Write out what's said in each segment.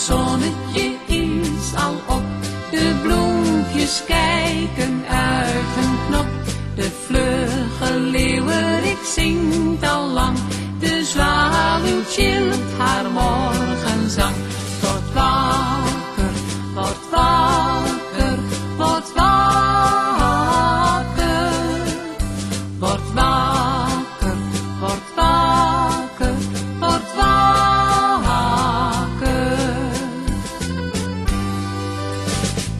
zonnetje is al op, de bloempjes kijken uit hun knop. De vlugge leeuwerik zingt al lang, de zwaluw chilpt haar morgenzang. Word wakker, word wakker, word wakker. Word wakker, word wakker, word wakker.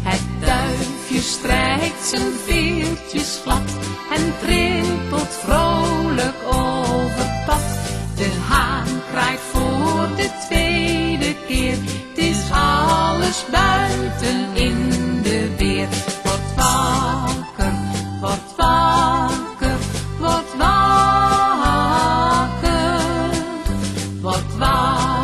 Het duifje strijkt zijn veertjes glad en trippelt vrolijk over pad. De haan kraait voor de tweede keer, het is alles buiten in de weer. Word wakker, word wakker, word wakker, word wakker.